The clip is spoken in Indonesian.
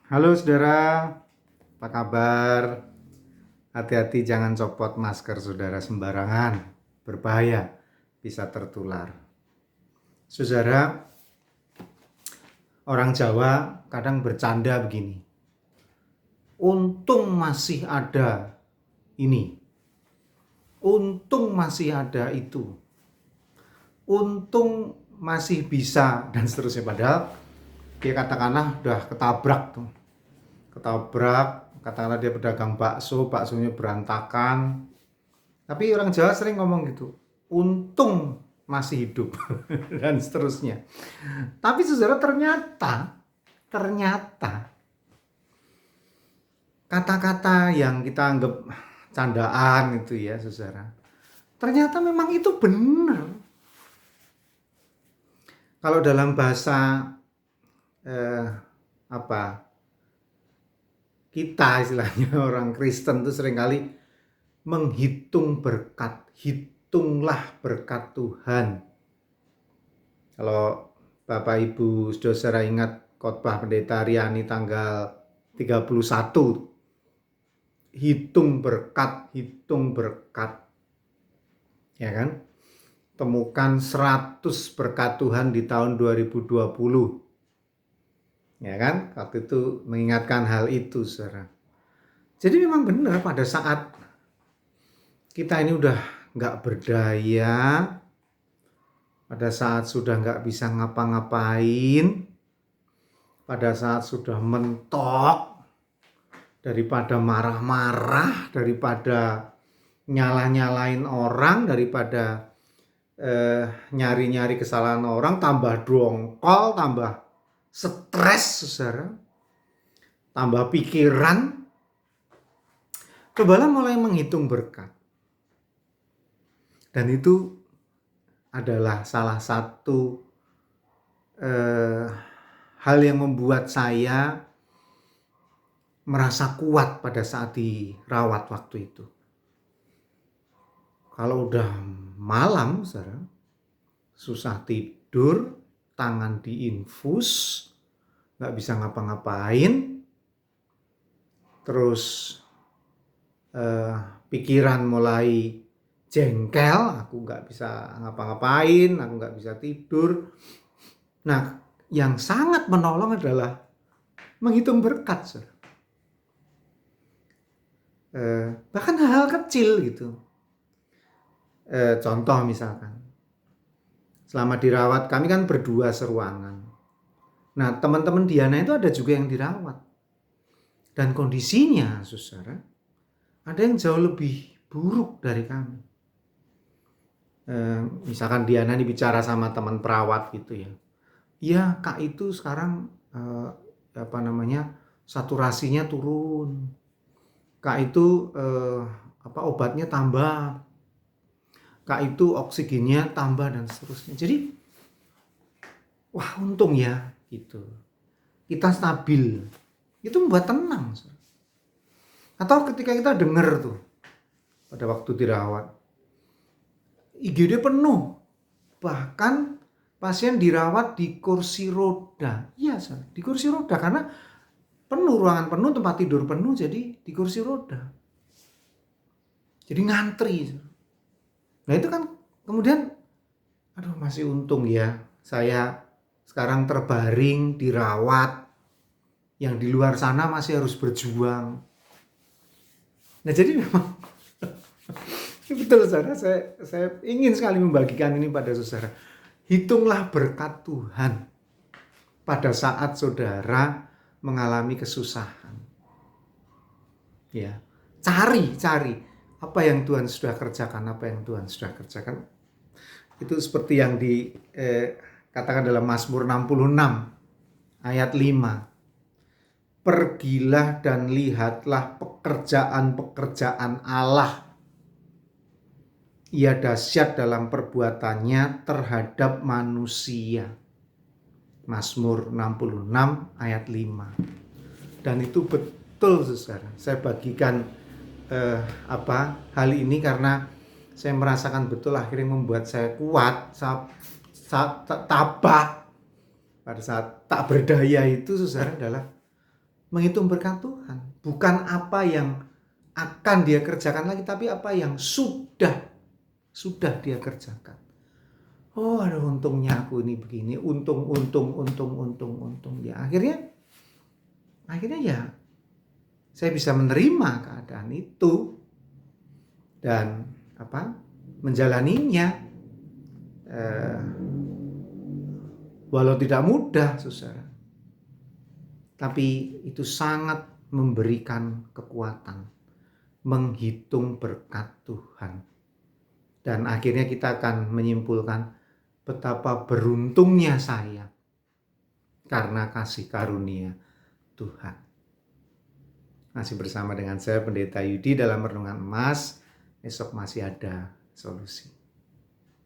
Halo saudara, apa kabar? Hati-hati jangan copot masker saudara sembarangan, berbahaya, bisa tertular. Saudara, orang Jawa kadang bercanda begini, untung masih ada ini, untung masih ada itu, untung masih bisa, dan seterusnya. Padahal dia katakanlah udah ketabrak tuh. Katakanlah dia pedagang baksonya berantakan. Tapi orang Jawa sering ngomong gitu, untung masih hidup dan seterusnya. Tapi saudara, ternyata kata-kata yang kita anggap candaan itu ya saudara, ternyata memang itu benar. Kalau dalam bahasa kita istilahnya orang Kristen itu seringkali menghitung berkat, hitunglah berkat Tuhan. Kalau Bapak Ibu saudara ingat khotbah Pendeta Riani tanggal 31, hitung berkat, ya kan? Temukan 100 berkat Tuhan di tahun 2020. Ya kan? Waktu itu mengingatkan hal itu, saudara. Jadi memang benar pada saat kita ini udah nggak berdaya, pada saat sudah nggak bisa ngapa-ngapain, pada saat sudah mentok, daripada marah-marah, daripada nyala-nyalain orang, daripada nyari-nyari kesalahan orang, tambah dongkol, tambah stres, saudara, tambah pikiran, cobalah mulai menghitung berkat. Dan itu adalah salah satu hal yang membuat saya merasa kuat pada saat dirawat waktu itu. Kalau udah malam, saudara, susah tidur, tangan diinfus, nggak bisa ngapa-ngapain, terus pikiran mulai jengkel, aku nggak bisa ngapa-ngapain, aku nggak bisa tidur. Nah, yang sangat menolong adalah menghitung berkat, saudara. Bahkan hal-hal kecil gitu. Contoh misalkan, selama dirawat kami kan berdua seruangan. Nah, teman-teman Diana itu ada juga yang dirawat. Dan kondisinya, saudara, ada yang jauh lebih buruk dari kami. Misalkan Diana ini bicara sama teman perawat gitu ya. Iya, Kak itu sekarang saturasinya turun. Kak itu obatnya tambah. Kak itu oksigennya tambah dan seterusnya. Jadi wah, untung ya gitu. Kita stabil. Itu membuat tenang. Atau ketika kita dengar tuh pada waktu dirawat, IGD penuh. Bahkan pasien dirawat di kursi roda. Iya, di kursi roda karena penuh, ruangan penuh, tempat tidur penuh, jadi di kursi roda. Jadi ngantri. Nah itu kan kemudian, aduh masih untung ya saya sekarang terbaring, dirawat. Yang di luar sana masih harus berjuang. Nah jadi memang betul saudara, saya ingin sekali membagikan ini pada saudara. Hitunglah berkat Tuhan pada saat saudara mengalami kesusahan. Ya, cari apa yang Tuhan sudah kerjakan, Itu seperti yang dikatakan dalam Mazmur 66 ayat 5. Pergilah dan lihatlah pekerjaan-pekerjaan Allah. Ia dahsyat dalam perbuatannya terhadap manusia. Mazmur 66 ayat 5. Dan itu betul, saudara. Saya bagikan hal ini karena saya merasakan betul akhirnya membuat saya kuat, tabah pada saat tak berdaya itu, saudara, adalah menghitung berkat Tuhan. Bukan apa yang akan dia kerjakan lagi, tapi apa yang sudah dia kerjakan. Oh, aduh, untungnya aku ini begini, untung. Ya, akhirnya ya saya bisa menerima keadaan itu dan menjalaninya. Walau tidak mudah, saudara, tapi itu sangat memberikan kekuatan, menghitung berkat Tuhan. Dan akhirnya kita akan menyimpulkan betapa beruntungnya saya karena kasih karunia Tuhan. Masih bersama dengan saya Pendeta Yudi dalam Renungan Emas. Esok masih ada solusi.